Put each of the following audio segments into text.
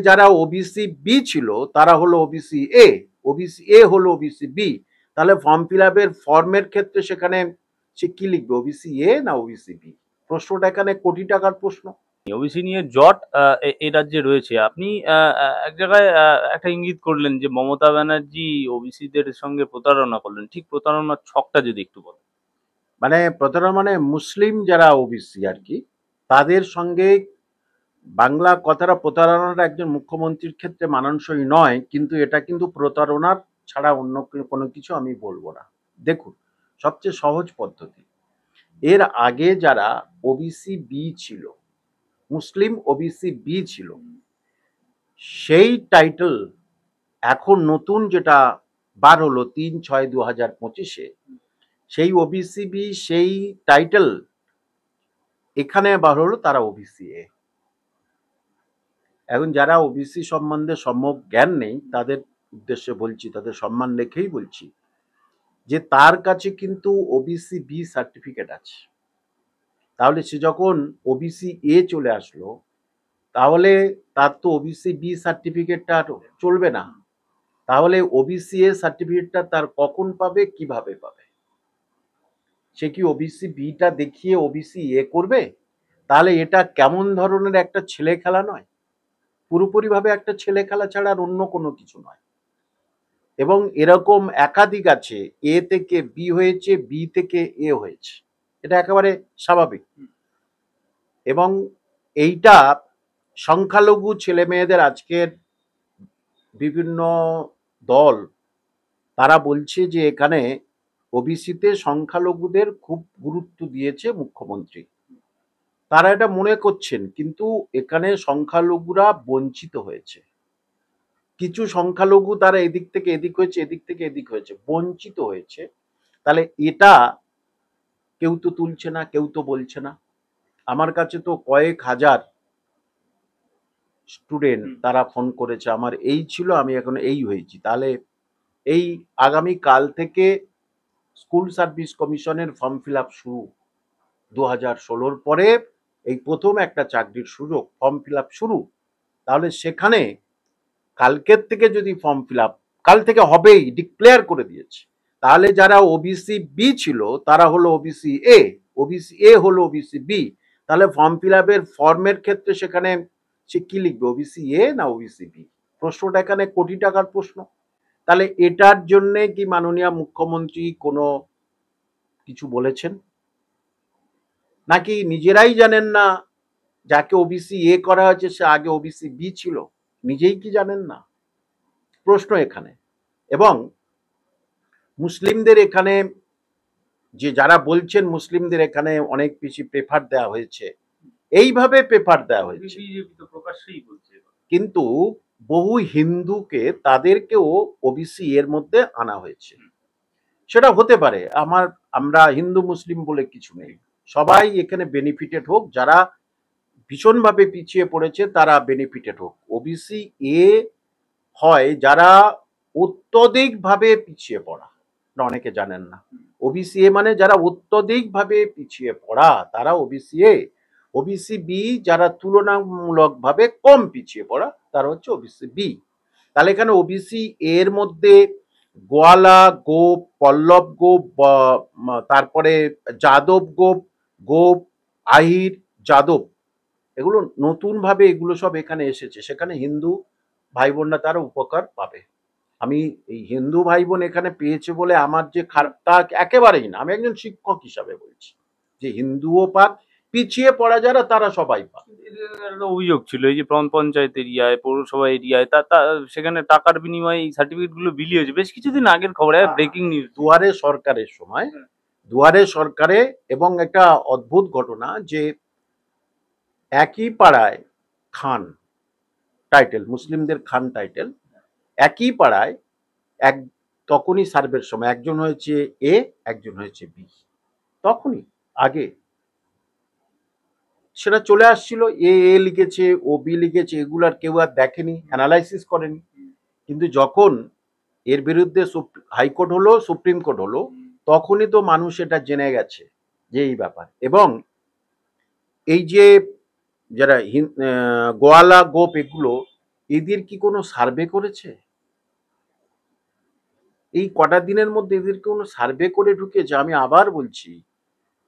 যারা OBC B ছিল তারা হলো ওবিসি এ, ওবিসি এ হলো ওবিসি বি, তাহলে ফর্ম ফিল আপের ফর্মের ক্ষেত্রে সেখানে সে কি লিখবে, ওবিসি এ না ওবিসি বি? প্রশ্নটা এখানে কোটি টাকার প্রশ্ন। ওবিসি নিয়ে জট এই রাজ্যে রয়েছে। আপনি এক জায়গায় একটা ইঙ্গিত করলেন যে মমতা ব্যানার্জি ওবিসিদের সঙ্গে প্রতারণা করলেন, ঠিক প্রতারণার ছকটা যদি একটু বলেন। মানে প্রতারণা মানে মুসলিম যারা ওবিসি আর কি, তাদের সঙ্গে বাংলা কথাটা প্রতারণাটা একজন মুখ্যমন্ত্রীর ক্ষেত্রে মানানসই নয়, কিন্তু এটা কিন্তু প্রতারণার ছাড়া অন্য কোনো কিছু আমি বলবো না। দেখুন, সবচেয়ে সহজ পদ্ধতি, এর আগে যারা ওবিসি বি ছিল, মুসলিম ওবিসি বি ছিল, সেই টাইটেল এখন নতুন যেটা বার হলো ৩/৬/২০২৫-এ, সেই ওবিসি বি সেই টাইটেল এখানে বার হলো তারা ওবিসি এ। এখন যারা ওবিসি সম্বন্ধে সম্যক জ্ঞান নেই তাদের উদ্দেশ্যে বলছি, তাদের সম্মান রেখেই বলছি যে তার কাছে কিন্তু ওবিসি বি সার্টিফিকেট আছে। তাহলে সে যখন ওবিসি এ চলে আসলো, তাহলে তার তো ওবিসি বি সার্টিফিকেটটা চলবে না। তাহলে ওবিসি এ সার্টিফিকেটটা তার কখন পাবে, কিভাবে পাবে? সে কি ওবিসি বিটা দেখিয়ে ওবিসি এ করবে? তাহলে এটা কেমন ধরনের একটা ছেলে খেলা নয়? পুরোপুরিভাবে একটা ছেলে খেলা ছাড়া আর অন্য কোনো কিছু নয়। এবং এরকম একাধিক আছে, এ থেকে বি হয়েছে, বি থেকে এ হয়েছে, এটা একেবারে স্বাভাবিক। এবং এইটা সংখ্যালঘু ছেলে মেয়েদের আজকের বিভিন্ন দল তারা বলছে যে এখানে ওবিসিতে সংখ্যালঘুদের খুব গুরুত্ব দিয়েছে মুখ্যমন্ত্রী, তারা এটা মনে করছেন, কিন্তু এখানে সংখ্যালঘুরা বঞ্চিত হয়েছে। কিছু সংখ্যালঘু তারা এদিক থেকে এদিক হয়েছে, এদিক থেকে এদিক হয়েছে, বঞ্চিত হয়েছে। তাহলে এটা কেউ তো তুলছে না, কেউ তো বলছে না। আমার কাছে তো কয়েক হাজার স্টুডেন্ট তারা ফোন করেছে, আমার এই ছিল, আমি এখন এই হয়েছি। তাহলে এই আগামী কাল থেকে স্কুল সার্ভিস কমিশনের ফর্ম ফিল আপ শুরু। 2016-র পরে এই প্রথম একটা চাকরির সুযোগ, ফর্ম ফিল আপ শুরু। তাহলে সেখানে কালকের থেকে যদি ফর্ম ফিল আপ, কাল থেকে হবেই, ডিক্লেয়ার করে দিয়েছে, তাহলে যারা ওবিসি বি ছিল তারা হলো ওবিসি এ, ওবিসি এ হলো ওবিসি বি, তাহলে ফর্ম ফিল আপের ফর্মের ক্ষেত্রে সেখানে সে কি লিখবে, ওবিসি এ না ওবিসি বি? প্রশ্নটা এখানে কোটি টাকার প্রশ্ন। তাহলে এটার জন্য কি মাননীয় মুখ্যমন্ত্রী কোনো কিছু বলেছেন, নাকি নিজেরাই জানেন না যাকে ওবিসি এ করা হয়েছে সে আগে ওবিসি বি ছিল, নিজেই কি জানেন না? প্রশ্ন এখানে। এবং মুসলিমদের এখানে যে যারা বলছেন মুসলিমদের এখানে অনেক বেশি প্রেফার দেওয়া হয়েছে, এইভাবে প্রেফার দেওয়া হয়েছে, কিন্তু বহু হিন্দুকে তাদেরকেও ওবিসি এর মধ্যে আনা হয়েছে। সেটা হতে পারে, আমরা হিন্দু মুসলিম বলে কিছু নেই, সবাই এখানে বেনিফিটেড হোক, যারা ভীষণভাবে পিছিয়ে পড়েছে তারা বেনিফিটেড হোক। ওবিসি এ হয় যারা অত্যধিকভাবে পিছিয়ে পড়া, অনেকে জানেন না। ওবিসি এ মানে যারা অত্যধিকভাবে পিছিয়ে পড়া তারা ওবিসি এ, ওবিসি বি যারা তুলনামূলকভাবে কম পিছিয়ে পড়া তারা হচ্ছে ওবিসি বি। তাহলে এখানে ওবিসি এর মধ্যে গোয়ালা গোপ, পল্লব গোপ, তারপরে যাদব গোপ, গোপ, আহির, যাদব, এগুলো নতুন ভাবে এগুলো সব এখানে এসেছে, সেখানে হিন্দু ভাই বোনরা তারা উপকার পাবে। আমি এই হিন্দু ভাই বোন এখানে পেয়েছে বলে আমার যে খারাপ তা একেবারেই না, আমি একজন শিক্ষক হিসাবে বলছি যে হিন্দুও পাক, পিছিয়ে পড়া যারা তারা সবাই পাক। একটা অভিযোগ ছিল এই যে পঞ্চায়েত এরিয়ায়, পৌরসভা এরিয়ায় সেখানে টাকার বিনিময়ে এই সার্টিফিকেট গুলো বিলি হয়েছে, বেশ কিছুদিন আগের খবরে ব্রেকিং নিউজ। দুয়ারে সরকারের সময়, দুয়ারে সরকারে, এবং একটা অদ্ভুত ঘটনা যে একই পাড়ায় খান টাইটেল, মুসলিমদের খান টাইটেল, একই পাড়ায় এক তখনই সার্ভের সময় একজন হয়েছে এ, একজন হয়েছে বি, তখনই আগে সেটা চলে আসছিল, এ এ লিখেছে, ও বি লিখেছে, এগুলো আর কেউ আর দেখেনি, অ্যানালাইসিস করেনি। কিন্তু যখন এর বিরুদ্ধে হাইকোর্ট হলো, সুপ্রিম কোর্ট হলো, তখনই তো মানুষ এটা জেনে গেছে যে এই ব্যাপার। এবং এই যে যারা গোয়ালা গোপ এগুলো এদের কি কোনো সার্ভে করেছে? এই কটা দিনের মধ্যে এদের কোনো সার্ভে করে ঢুকেছে? আমি আবার বলছি,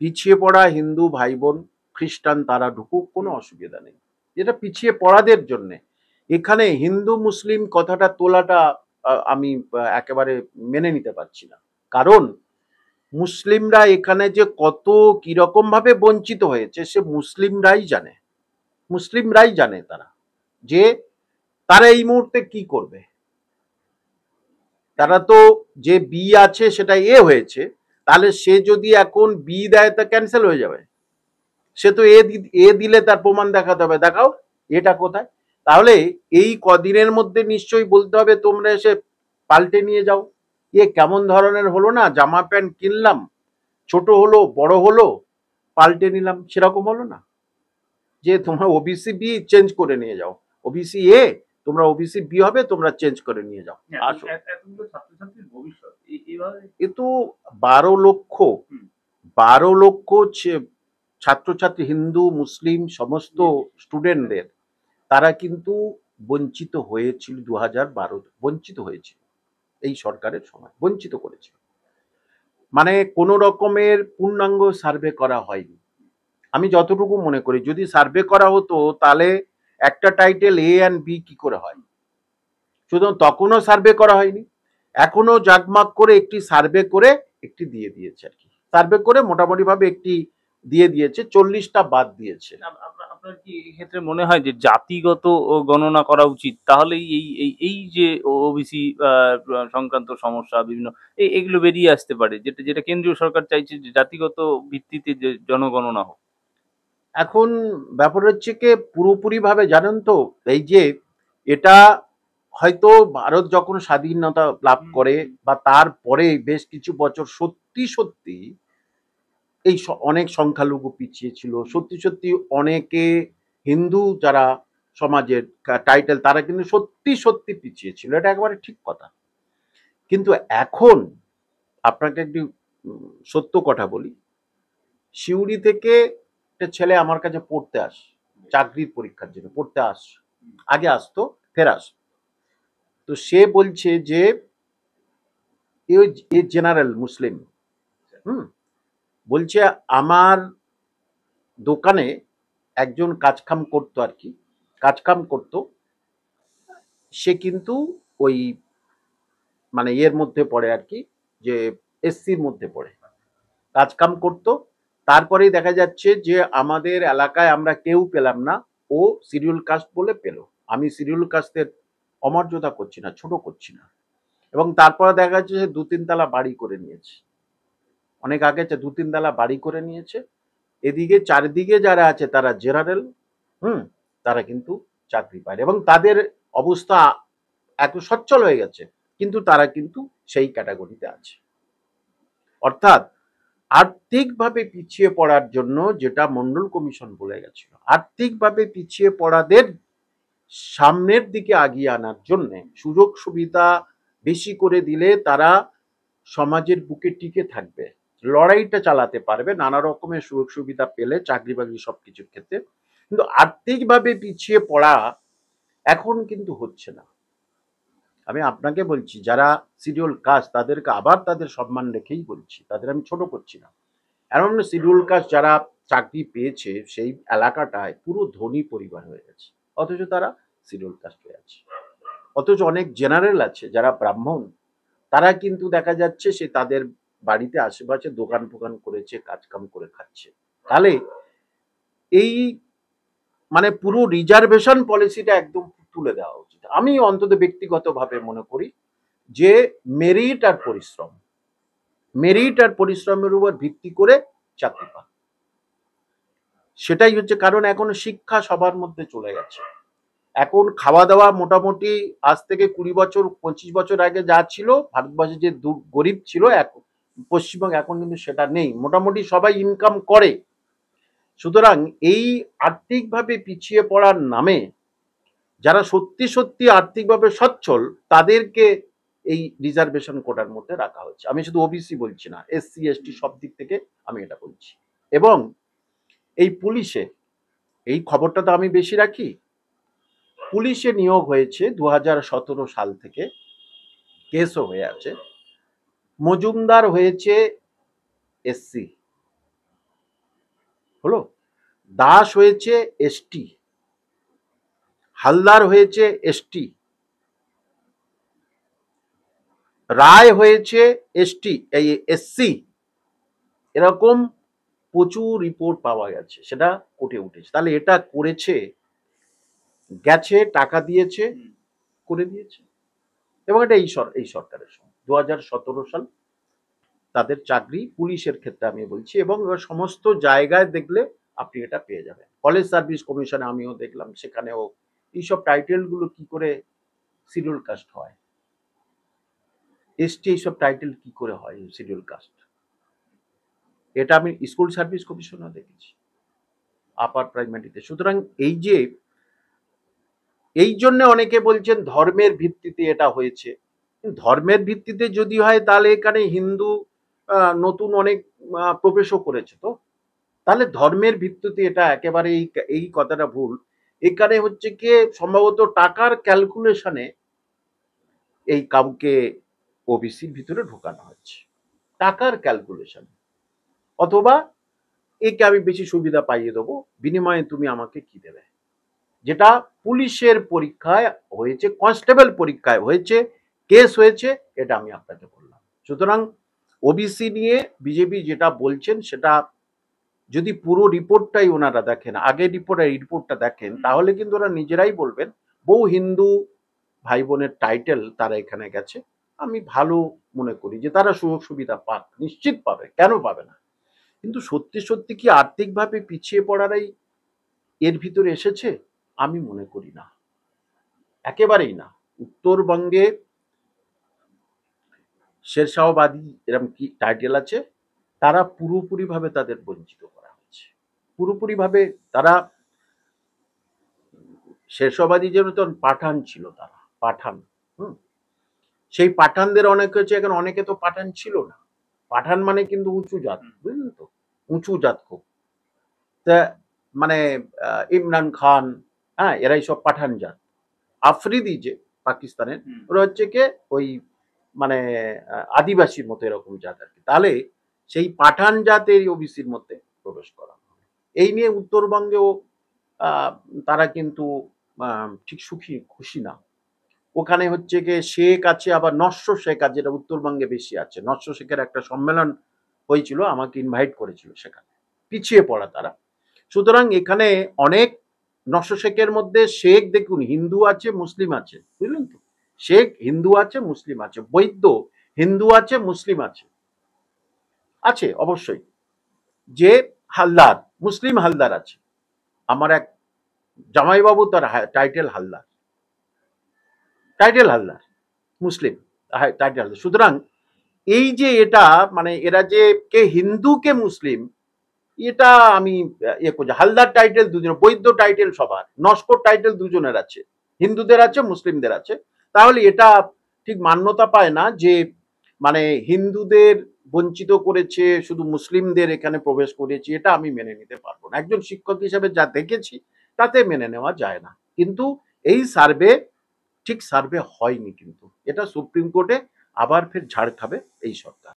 পিছিয়ে পড়া হিন্দু ভাই বোন, খ্রিস্টান তারা ঢুকুক, কোনো অসুবিধা নেই। এটা পিছিয়ে পড়াদের জন্যে। এখানে হিন্দু মুসলিম কথাটা তোলাটা আমি একেবারে মেনে নিতে পারছি না। কারণ মুসলিমরা এখানে যে কত কিরকম ভাবে বঞ্চিত হয়েছে সে মুসলিমরাই জানে। মুসলিমরাই জানে তারা যে তারা এই মুহূর্তে কি করবে। তারা তো যে বি আছে সেটা এ হয়েছে, তাহলে সে যদি এখন বি দেয় তা ক্যান্সেল হয়ে যাবে। সে তো এ দিলে তার প্রমাণ দেখাতে হবে, দেখাও এটা কোথায়। তাহলে এই কদিনের মধ্যে নিশ্চয়ই বলতে হবে তোমরা এসে পাল্টে নিয়ে যাও। এ কেমন ধরনের হলো না, জামা প্যান্ট কিনলাম, ছোট হলো বড় হলো, পাল্টে নিলাম, সেরকম হলো না যে তোমরা ওবিসি বি চেঞ্জ করে নিয়ে যাও, ওবিসি এ তোমরা ওবিসি বি হবে, তোমরা চেঞ্জ করে নিয়ে যাও। আসো, ছাত্রছাত্রীর ভবিষ্যৎ এইভাবে এ তো 12 লক্ষ 12 লক্ষ ছাত্রছাত্রী হিন্দু মুসলিম সমস্ত স্টুডেন্টদের তারা কিন্তু বঞ্চিত হয়েছিল 2012, বঞ্চিত হয়েছিল এই সরকারের সময়, বঞ্চিত করেছিল। মানে কোনো রকমের পূর্ণাঙ্গ সার্ভে করা হয়নি। আমি যতটুকু মনে করি যদি সার্ভে করা হতো তাহলে একটা টাইটেল এ অ্যান্ড বি কি করে হয়, সুতরাং তখনও সার্ভে করা হয়নি। এখনো জাগমাগ করে একটি সার্ভে করে একটি দিয়ে দিয়েছে আর কি, সার্ভে করে মোটামুটি ভাবে একটি দিয়ে দিয়েছে, 40টা বাদ দিয়েছে। আপনার কি এক্ষেত্রে মনে হয় যে জাতিগত গণনা করা উচিত, তাহলেই এই এই এই যে ওবিসি সংক্রান্ত সমস্যা বিভিন্ন এগুলো বেরিয়ে আসতে পারে, যেটা যেটা কেন্দ্রীয় সরকার চাইছে যে জাতিগত ভিত্তিতে যে জনগণনা হোক? এখন ব্যাপার হচ্ছে কি পুরোপুরি ভাবে জানেন তো, এই যে এটা হয়তো ভারত যখন স্বাধীনতা লাভ করে বা তারপরে বেশ কিছু বছর সত্যি সত্যি এই অনেক সংখ্যালঘু পিছিয়ে ছিল, সত্যি সত্যি অনেকে হিন্দু যারা সমাজের টাইটেল তারা কিন্তু সত্যি সত্যি পিছিয়ে ছিল, এটা একেবারে ঠিক কথা। কিন্তু এখন আপনাকে একটি সত্য কথা বলি, সিউড়ি থেকে একটা ছেলে আমার কাছে পড়তে আসে, চাকরির পরীক্ষার জন্য পড়তে আসে, আগে আসতো ফের আসতো। তো সে বলছে যে এ জেনারেল মুসলিম, বলছে আমার দোকানে একজন কাজকাম করতো আর কি, কাজকাম করতো, সে কিন্তু ওই মানে এর মধ্যে পড়ে আর কি, যে এসসির মধ্যে পড়ে, কাজকাম করতো। তারপরেই দেখা যাচ্ছে যে আমাদের এলাকায় আমরা কেউ পেলাম না, ও শিডিউল কাস্ট বলে পেল। আমি শিডিউল কাস্টের অমর্যাদা করছি না, ছোট করছি না। এবং তারপরে দেখা যাচ্ছে যে 2-3 তলা বাড়ি করে নিয়েছে, অনেক আগে 2-3 তলা বাড়ি করে নিয়েছে। এদিকে চারিদিকে যারা আছে তারা জেনারেল, তারা কিন্তু চাকরি পায় এবং তাদের অবস্থা এত সচ্ছল হয়ে গেছে, কিন্তু তারা কিন্তু সেই ক্যাটাগরিতে আছে। অর্থাৎ আর্থিকভাবে পিছিয়ে পড়ার জন্য, যেটা মন্ডল কমিশন বলে গেছিল, আর্থিকভাবে পিছিয়ে পড়াদের সামনের দিকে আগিয়ে আনার জন্য সুযোগ সুবিধা বেশি করে দিলে তারা সমাজের বুকে টিকে থাকবে, লড়াইটা চালাতে পারবে নানা রকমের সুযোগ সুবিধা পেলে চাকরি বাকরি সবকিছুর ক্ষেত্রে। কিন্তু আর্থিকভাবে পিছিয়ে পড়া এখন কিন্তু হচ্ছে না। আমি আপনাকে বলছি যারা শিডিউল কাস্ট তাদেরকে আবার তাদের সম্মান রেখেই বলছি, তাদের আমি ছোট করছি না। এমন শিডিউল কাস্ট যারা চাকরি পেয়েছে সেই এলাকাটায় পুরো ধনী পরিবার হয়ে গেছে, অথচ তারা শিডিউল কাস্ট হয়ে আছে। অথচ অনেক জেনারেল আছে যারা ব্রাহ্মণ, তারা কিন্তু দেখা যাচ্ছে সে তাদের বাড়িতে আশেপাশে দোকান ফোকান করেছে, কাজকাম করে খাচ্ছে। তাহলে এই মানে পুরো রিজার্ভেশন পলিসিটা একদম তুলে দেওয়া উচিত। আমি অন্তত ব্যক্তিগতভাবে মনে করি যে মেরিট আর পরিশ্রম, মেরিট আর পরিশ্রমের উপর ভিত্তি করে চাকরি পান, সেটাই হচ্ছে কারণ। এখন শিক্ষা সবার মধ্যে চলে গেছে, এখন খাওয়া দাওয়া মোটামুটি আজ থেকে 20 বছর 25 বছর আগে যা ছিল, ভারতবর্ষে যে গরিব ছিল এখন পশ্চিমবঙ্গে, এখন কিন্তু সেটা নেই, মোটামুটি সবাই ইনকাম করে। সুতরাং এই আর্থিকভাবে পিছিয়ে পড়ার নামে যারা সত্যি সত্যি আর্থিকভাবে সচ্ছল তাদেরকে এই রিজার্ভেশন কোটার মধ্যে রাখা হচ্ছে। আমি শুধু ওবিসি বলছি না, এসসি এসটি সব দিক থেকে আমি এটা বলছি। এবং এই পুলিশে এই খবরটা তো আমি বেশি রাখি, পুলিশে নিয়োগ হয়েছে 2017 সাল থেকে, কেসও হয়ে আছে। মজুমদার হয়েছে এসসি, হলো, দাস হয়েছে এসটি, হালদার হয়েছে এসটি, রায় হয়েছে এসটি, এই এসসি। এরকম প্রচুর রিপোর্ট পাওয়া গেছে, সেটা কোর্টে উঠেছে। তাহলে এটা করেছে, গেছে, টাকা দিয়েছে, করে দিয়েছে। এবং এটা এই সরকারের সময় 2017 সাল তাদের চাকরি, পুলিশের ক্ষেত্রে আমি বলছি। এবং সমস্ত জায়গায় দেখলে আপনি এটা পেয়ে যাবেন। কলেজ সার্ভিস কমিশনে আমিও দেখলাম, সেখানেও এইসব টাইটেলগুলো কি করে শিডিউল কাস্ট হয়, এসটি এইসব টাইটেল কি করে হয় শিডিউল কাস্ট, এটা আমি স্কুল সার্ভিস কমিশনেও দেখেছি, আপার প্রাইমারিতে। সুতরাং এই জন্য অনেকে বলছেন ধর্মের ভিত্তিতে এটা হয়েছে। ধর্মের ভিত্তিতে যদি হয় তাহলে এখানে হিন্দু নতুন অনেক প্রবেশও করেছে, তো তাহলে ধর্মের ভিত্তিতে এটা একেবারে এই কথাটা ভুল। এখানে হচ্ছে কি সম্ভবত টাকার ক্যালকুলেশনে এই কাউকে ওবিসির ভিতরে ঢোকানো হচ্ছে, টাকার ক্যালকুলেশন, অথবা একে আমি বেশি সুবিধা পাইয়ে দেবো, বিনিময়ে তুমি আমাকে কি দেবে। যেটা পুলিশের পরীক্ষায় হয়েছে, কনস্টেবল পরীক্ষায় হয়েছে, কেস হয়েছে, এটা আমি আপনাকে বললাম। সুতরাং ওবিসি নিয়ে বিজেপি যেটা বলছেন, সেটা যদি পুরো রিপোর্টটাই ওনারা দেখেন, আগের রিপোর্টটা দেখেন, তাহলে কিন্তু ওরা নিজেরাই বলবেন বহু হিন্দু ভাই বোনের টাইটেল তারা এখানে গেছে। আমি ভালো মনে করি যে তারা সুযোগ সুবিধা পাক, নিশ্চিত পাবে, কেন পাবে না। কিন্তু সত্যি সত্যি কি আর্থিকভাবে পিছিয়ে পড়ারাই এর ভিতরে এসেছে? আমি মনে করি না, একেবারেই না। উত্তরবঙ্গে শেরশাহবাদী এরকম কি টাইটেল আছে, তারা পুরোপুরিভাবে তাদের বঞ্চিত করা হয়েছে, পুরোপুরিভাবে। তারা শেরশাহবাদী যেমন পাঠান ছিল, তারা পাঠান, সেই পাঠানদের অনেক হচ্ছে, এখন অনেকে তো পাঠান ছিল না। পাঠান মানে কিন্তু উঁচু জাত, বুঝলেন তো, উঁচু জাত খুব। তা মানে ইমরান খান, হ্যাঁ, এরাই সব পাঠান জাত। আফ্রিদি যে পাকিস্তানের, ওরা হচ্ছে কে ওই মানে আদিবাসীর মতো এরকম জাত আর কি। তাহলে সেই পাঠান জাতের ওবিসির মধ্যে প্রবেশ করা, এই নিয়ে উত্তরবঙ্গেও তারা কিন্তু ঠিক খুশি না। ওখানে হচ্ছে গিয়ে শেখ আছে, আবার নস্য শেখ আছে, যেটা উত্তরবঙ্গে বেশি আছে। নস্য শেখের একটা সম্মেলন হয়েছিল, আমাকে ইনভাইট করেছিল সেখানে, পিছিয়ে পড়া তারা। সুতরাং এখানে অনেক নস্য শেখের মধ্যে শেখ দেখুন হিন্দু আছে, মুসলিম আছে, বুঝলেন তো, শেখ হিন্দু আছে, মুসলিম আছে, বৈদ্য হিন্দু আছে, মুসলিম আছে, আছে অবশ্যই। যে হালদার, মুসলিম হালদার আছে, আমার এক জামাইবাবু, তার টাইটেল হালদার, মুসলিম টাইটেল হালদার। সুতরাং এই যে এটা মানে এরা যে কে হিন্দু কে মুসলিম, এটা আমি ইয়ে করছি। হালদার টাইটেল দুজনের, বৈদ্য টাইটেল সবার, নস্কর টাইটেল দুজনের আছে, হিন্দুদের আছে, মুসলিমদের আছে। তাহলে এটা ঠিক মান্যতা পায় না যে মানে হিন্দুদের বঞ্চিত করেছে, শুধু মুসলিমদের এখানে প্রবেশ করেছে, এটা আমি মেনে নিতে পারবো না। একজন শিক্ষক হিসেবে যা দেখেছি তাতে মেনে নেওয়া যায় না। কিন্তু এই সার্ভে ঠিক সার্ভে হয়নি, কিন্তু এটা সুপ্রিম কোর্টে আবার ফের ঝাড় খাবে এই সরকার।